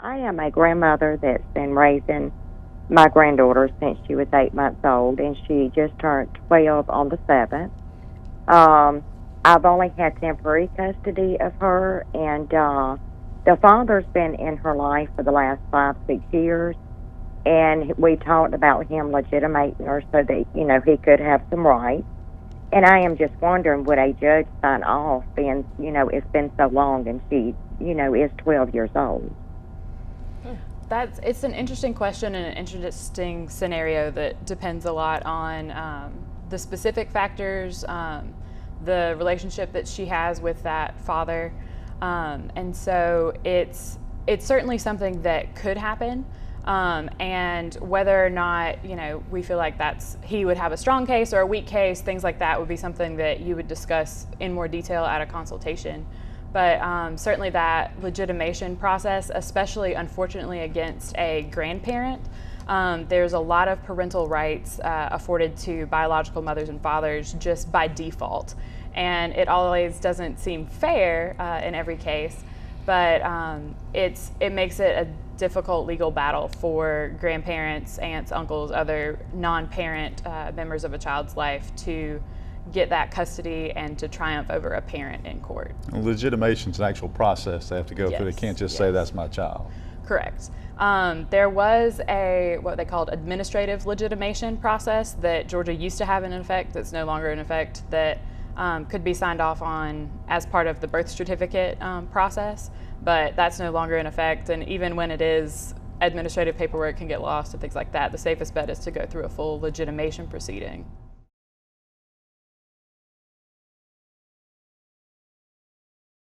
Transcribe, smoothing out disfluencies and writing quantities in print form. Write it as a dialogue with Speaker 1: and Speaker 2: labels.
Speaker 1: I am a grandmother that's been raising my granddaughter since she was 8 months old, and she just turned 12 on the 7th. I've only had temporary custody of her, and the father's been in her life for the last 5-6 years, and we talked about him legitimating her so that, you know, he could have some rights. And I am just wondering, would a judge sign off, being, you know, it's been so long and she, you know, is 12 years old?
Speaker 2: It's an interesting question and an interesting scenario that depends a lot on the specific factors, the relationship that she has with that father. And so it's certainly something that could happen. And whether or not, you know, we feel like he would have a strong case or a weak case, things like that would be something that you would discuss in more detail at a consultation. But certainly that legitimation process, especially unfortunately against a grandparent, there's a lot of parental rights afforded to biological mothers and fathers just by default. And it always doesn't seem fair in every case, but it makes it a difficult legal battle for grandparents, aunts, uncles, other non-parent members of a child's life to get that custody and to triumph over a parent in court.
Speaker 3: Legitimation is an actual process they have to go through. They can't just say that's my child.
Speaker 2: Correct. There was what they called administrative legitimation process that Georgia used to have in effect that's no longer in effect, that could be signed off on as part of the birth certificate process, but that's no longer in effect. And even when it is, administrative paperwork can get lost and things like that. The safest bet is to go through a full legitimation proceeding.